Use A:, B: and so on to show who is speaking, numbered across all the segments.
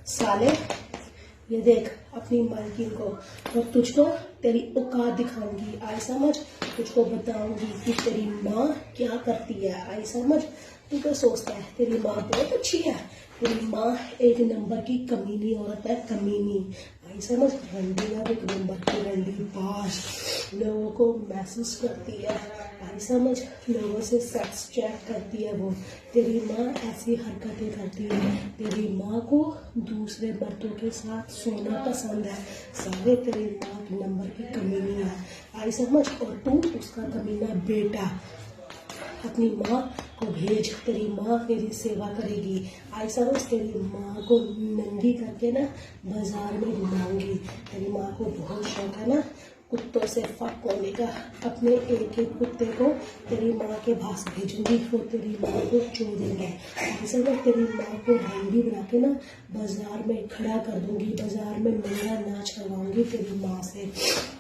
A: साले, ये देख अपनी मालकिन को, और तुझको तेरी औकात दिखाऊंगी, आई समझ। तुझको बताऊंगी कि तेरी माँ क्या करती है, आई समझ। तू क्या सोचता है तेरी माँ बहुत अच्छी है? तेरी माँ एक नंबर की कमीनी औरत है, कमीनी, आई समझ। रंडी ना, एक नंबर की रंडी बाज, लोगों को मैसेज करती है, आई समझ। लोगों से सेक्स चैट करती है वो। तेरी माँ ऐसी हरकतें करती है। तेरी माँ को दूसरे मर्दों के साथ सोना पसंद है। सारे तेरी माँ एक नंबर की कमीनी है, आई समझ। और तू उसका कमीना बेटा। अपनी माँ को भेज, तेरी माँ तेरी सेवा करेगी, आई समझ। तेरी माँ को नंगी करके ना बाजार में घुमाऊंगी। तेरी माँ को बहुत शौक है ना कुत्तों से फक होने का। अपने एक एक कुत्ते को तेरी माँ के पास भेजूंगी, वो तेरी माँ को चूदेंगे, आई समझ। तेरी माँ को रंगी बना के ना बाजार में खड़ा कर दूंगी, बाजार में नंगा नाच करवाऊंगी तेरी माँ से।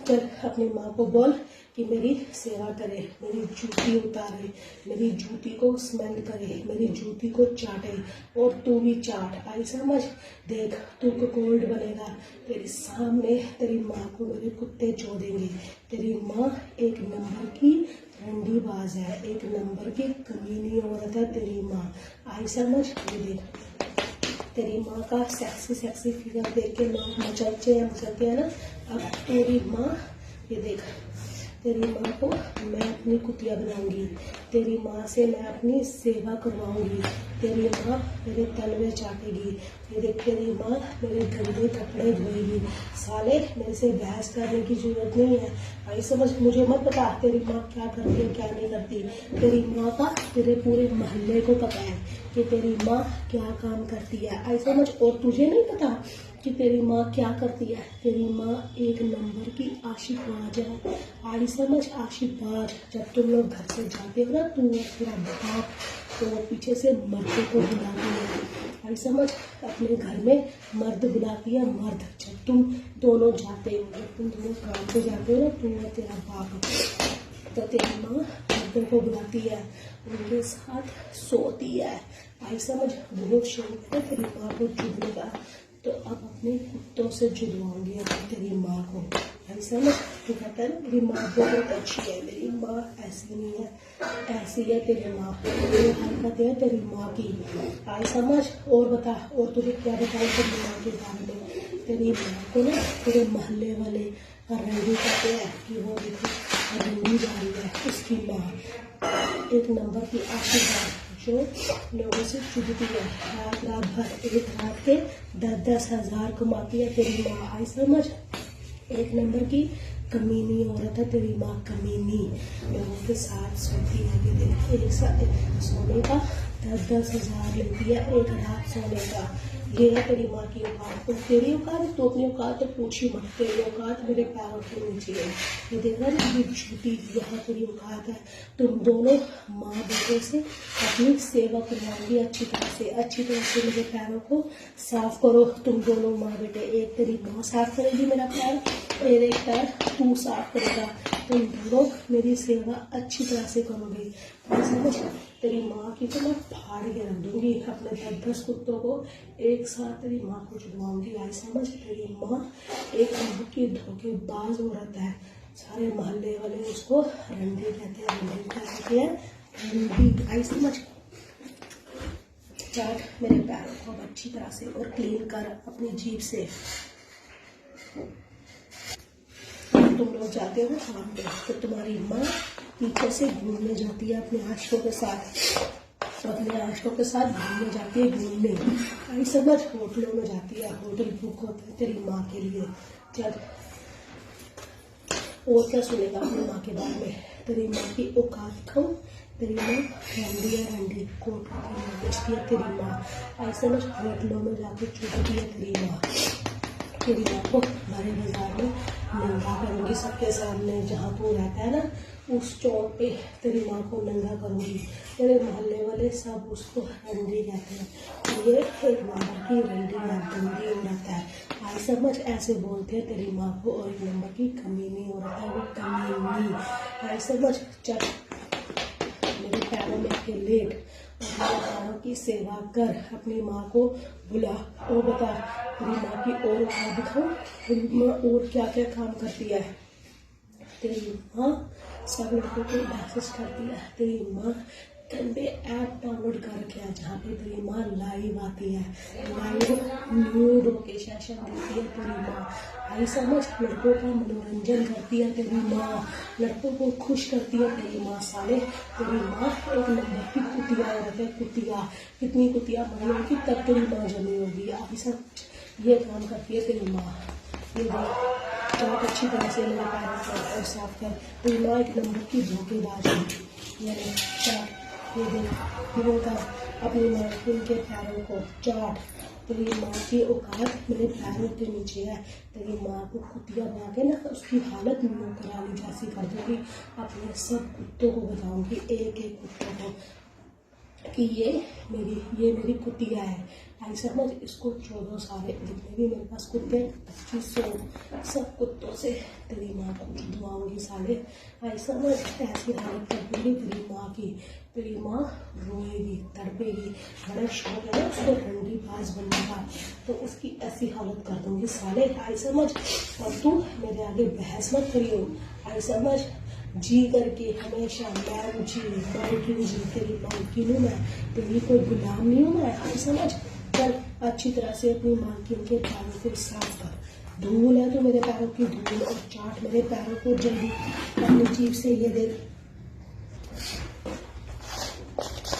A: चल अपनी माँ को बोल कि मेरी सेवा करे, मेरी जूती उतारे, मेरी जूती को स्मेल करे, मेरी जूती को चाटे, और तू भी चाट, आई समझ। देख तू को कोल्ड बनेगा तेरे सामने। तेरी माँ को मेरे कुत्ते चोदेंगे। तेरी माँ एक नंबर की रंडी बाज है, एक नंबर की कमीनी औरत है तेरी माँ, आई समझ। ये देख तेरी माँ का सेक्सी सेक्सी फिगर देख के लोग मचलते हैं ना। अब तेरी माँ, ये देख तेरी माँ को मैं अपनी कुतिया बनाऊंगी, तेरी माँ से मैं अपनी सेवा करवाऊंगी, तेरी माँ मेरे तलवे चाटेगी, ये देख तेरी माँ मेरे गंदे कपड़े धोएगी। साले मेरे से बहस करने की जरूरत नहीं है, आई समझ। मुझे मत पता तेरी माँ क्या करती है क्या नहीं करती। तेरी माँ का तेरे पूरे मोहल्ले को पता है कि तेरी माँ क्या काम करती है, आई समझ। और तुझे नहीं पता कि तेरी माँ क्या करती है? तेरी माँ एक नंबर की आशिकबाज है, आई समझ, आशिकबाज। जब तुम लोग घर से जाते हो ना, तू और तेरा बाप, तो पीछे से मर्दों को बुलाती है, आई समझ। अपने घर में मर्द बुलाती है, मर्द। जब तुम दोनों जाते हो, जब तुम दोनों काम पे जाते हो ना, तू और तेरा बाप, तो तेरी माँ मर्दों को बुलाती है, उनके साथ सोती है, आई समझ। बहुत शौक है तेरी माँ को जुड़ने का, तो अब अपने कुत्तों से जुड़वाऊंगी अब तेरी माँ को, आई समझ। तो कहता है ना मेरी माँ बहुत अच्छी है, मेरी माँ ऐसी नहीं है, ऐसी है तेरी माँ, ये हरकत है तेरी माँ की, आई समझ। और बता, और तुझे क्या बताऊँ तेरी माँ के बारे में? तेरी माँ को ना तेरे मोहल्ले वाले रंडी कहते हैं कि वो देखो रंडी जा रही है, उसकी माँ एक नंबर की आशीर्वाद जो लोगों से चुभती है, रात रात भर एक रात के 10-10 हजार कमाती है तेरी माँ, आई समझ। एक नंबर की कमीनी औरत है तेरी माँ, कमीनी। लोगों के साथ सोती है, ये देख एक साथ सोने का 10-10 हजार लेती है एक रात सोने का। ये है तेरी माँ की औकात। तो तेरी औकात है, तो अपनी औकात तो पूछ ही मत, तेरी औकात मेरे पैरों के नीचे है। ये देख रहा है ये झूठी, यहाँ तेरी औकात है। तुम दोनों माँ बेटे से अपनी सेवा करवाऊंगी अच्छी तरह से मेरे पैरों को साफ करो। तुम दोनों माँ बेटे, एक तेरी माँ साफ करेगी मेरा पैर, और एक पैर तू साफ करेगा। तुम दोनों मेरी सेवा अच्छी तरह से करोगे, समझ। तेरी माँ की तो मैं फाड़ के रख दूंगी, अपने 10-10 कुत्तों को एक साथ तेरी माँ को छुड़वाऊंगी, आई समझ। तेरी माँ एक नंबर की धोखेबाज औरत है, सारे मोहल्ले वाले उसको रंडी कहते हैं, रंडी कहते हैं, रंडी, आई समझ। चाट मेरे पैरों को अब अच्छी तरह से और क्लीन कर अपनी जीभ से। तुम लोग जाते हो काम पे, तो तुम्हारी माँ पीछे से घूमने जाती है अपने आशिकों के साथ, अपने आशिकों के साथ घूमने जाती है, घूमने, आई समझ। होटलों में जाती है, होटल बुक होते हैं तेरी माँ के लिए। चल और क्या सुनेगा अपनी माँ के बारे में? तेरी माँ की औकात दिखाऊं? तेरी माँ रंडी है, रंडी कोट बेचती है तेरी माँ, आई समझ। होटलों में जाके चुपती है तेरी माँ। तेरी माँ को बड़े बाजार में नंगा करूंगी सबके सामने, जहाँ तू रहता है ना उस चौक पे तेरी माँ को नंगा करूंगी। तेरे मोहल्ले वाले सब उसको रंडी कहते हैं, ये एक नंबर की रंडी है, गंदी औरत है, आई समझ। ऐसे बोलते हैं तेरी माँ को, और एक नंबर की कमीनी औरत है वो, कमीनी, आई समझ। चल मेरे पैरों में के लेट, अपने पैरों की सेवा कर, अपनी माँ को बुला और बता तेरी माँ की और औकात दिखाओ, तेरी माँ और क्या क्या काम करती है। तेरी माँ सब लड़कों को मैसेज करती है, तेरी माँ कंबे ऐप डाउनलोड कर रखे है जहाँ पे तेरी माँ लाइव आती है, लाइव न्यूड होके सेशन देती है तेरी माँ। आई समझ, लड़कों का मनोरंजन करती है तेरी माँ, लड़कों को खुश करती है तेरी माँ। साले तेरी माँ एक नंबर की कुतिया औरत है, कुतिया। कितनी कुतिया मरी होगी तब तेरी माँ जमी होगी। आई समझ, ये काम करती है तेरी माँ। ये देख चाट अच्छी तरह से मेरे पैरों को और साफ कर, तेरी माँ एक नंबर की धोखेबाज है। ये देख चाट, ये देख वो कर अपनी माँ के पैरों को चाट। तेरी माँ की औकात मेरे पैरों के नीचे है। तेरी माँ को कुतिया बना के ना उसकी हालत नौकरानी जैसी कर दूंगी। अपने सब कुत्तों को बताऊंगी, एक एक कुत्तों को, कि ये मेरी कुतिया है। आई समझ, इसको 14 सारे जितने भी मेरे पास कुत्ते 2500 सब कुत्तों से तेरी माँ को दुआऊंगी साले। आई समझ, ऐसी हालत कर दूंगी तेरी माँ की, तेरी माँ रोएगी तड़पेगी। बड़ा शौक है ना उसको रंडी बाज बनने का, तो उसकी ऐसी हालत कर दूंगी साले। आई समझ, और तू मेरे आगे बहस मत करियो। आई समझ, जी करके हमेशा मैं जी मालकिन जी, तेरी मालकिन हूँ मैं, तेरी कोई गुलाम नहीं हूँ मैं। आई समझ, चल अच्छी तरह से अपनी मालकिन के पैरों को साफ कर। धूल है तो मेरे पैरों की धूल, और चाट मेरे पैरों को जल्दी अपनी जीभ से। ये देख,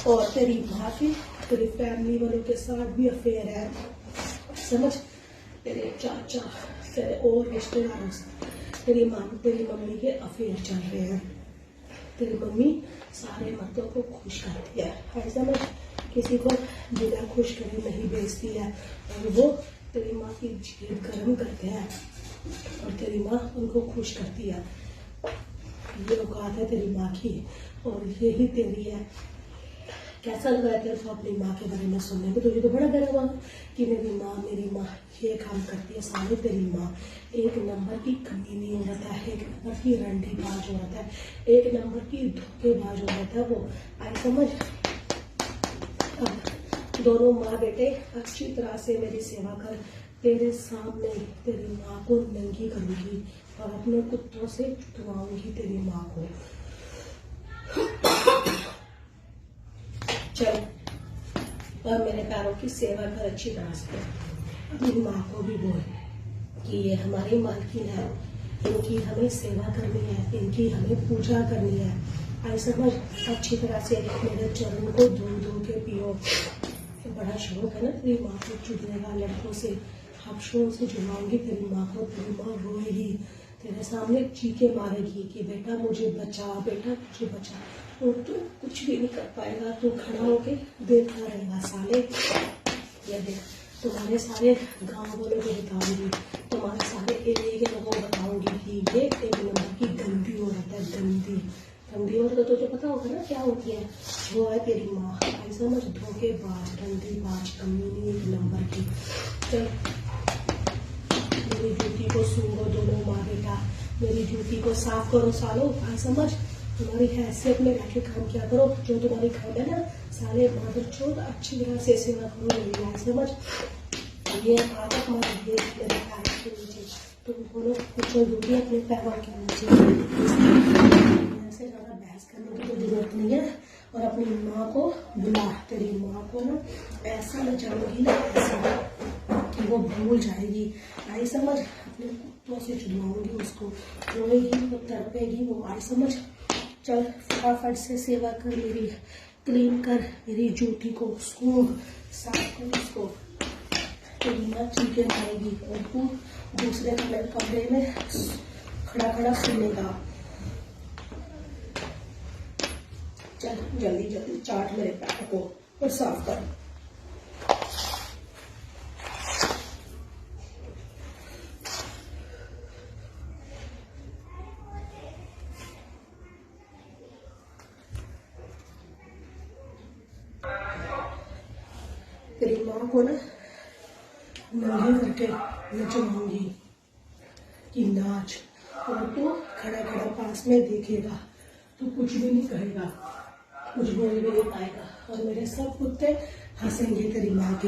A: और तेरी माँ की तेरी फैमिली वालों के साथ भी अफेयर है समझ, तेरे चाचा तेरे और रिश्तेदारों से तेरी मम्मी के अफेयर चल रहे हैं। तेरी मम्मी सारे मर्दों को खुश करती है। हर समझ, किसी को बिना खुश करे नहीं बेचती है, और वो तेरी माँ की जेब गर्म करते हैं और तेरी माँ उनको खुश करती है। ये औकात है तेरी माँ की, और यही तेरी है। कैसा लग रहा है तेरे को अपनी माँ के बारे में सुनने में? तुझे तो बड़ा डर हुआ कि मेरी माँ ये काम करती है। साले तेरी माँ एक नंबर की कमीनी औरत है, एक नंबर की रंडीबाज औरत है, एक नंबर की धोखेबाज औरत है वो। आई समझ, अब दोनों माँ बेटे अच्छी तरह से मेरी सेवा कर। तेरे सामने तेरी माँ को नंगी करूंगी और अपने कुत्तों से चुटवाऊंगी तेरी माँ को। चल, और मेरे पैरों की सेवा कर अच्छी तरह से। अपनी माँ को भी बोल कि ये हमारी मालकिन है, इनकी हमें सेवा करनी है, इनकी हमें पूजा करनी है। आई समझ, अच्छी तरह से मेरे चरण को धो के पियो। बड़ा शौक है ना तेरी माँ को चुदने का, लड़कों से हफ्शों से जुड़वाऊंगी तेरी माँ को। तेरी माँ रोएगी तेरे सामने, चीखे मारेगी कि बेटा मुझे बचा, बेटा मुझे बचा, और तू कुछ भी नहीं कर पाएगा। तू खड़ा होके देखता रहेगा साले। ये देख, तुम्हारे सारे गाँव वालों को बताऊंगी, तुम्हारे सारे एरिया के लोगों को बताऊंगी कि ये एक नंबर की गंदी औरत है। गंदी औरत तो तुझे पता होगा ना क्या होती है? वो है तेरी माँ। आई समझ, धोखेबाज, रंडीबाज, कमीनी एक नंबर की। चल, मेरी जूती को सूंघो दोनों माँ बेटा, मेरी जूती को साफ करो सालो। आई समझ, तुम्हारी हैसियत में रह के काम किया करो। जो तुम्हारी काम है ना साले मादर चोद, अच्छी तरह से सेवा करो मेरी। आई समझ, ये आदत मत देख मेरे पैर के नीचे, तुम दोनों कुचल दूंगी अपने पैरों के नीचे। ऐसे ज़्यादा बहस करने की कोई जरूरत नहीं है। और अपनी माँ को बुला, तेरी माँ को ना ऐसा नचाऊंगी ना, ऐसा कि वो भूल जाएगी। आई समझ, अपने कुत्तों से चुनवाऊंगी उसको, रोएगी वो, तड़पेगी वो। आई समझ, चल फटाफट से सेवा कर मेरी, क्लीन कर मेरी जूती को, सूंघ साफ कर उसको। तेरी माँ चीखे मारेगी और तू दूसरे कमरे में खड़ा सुनेगा। चल जल्दी चाट मेरे पैर को और साफ कर। तेरी माँ को ना नंगी करके नचवाऊंगी कि नाच, और तू खड़ा पास में देखेगा, तू कुछ भी नहीं कहेगा। कुछ बोल भी नहीं पाएगा और मेरे सब कुत्ते हंसेंगे तेरी माँ की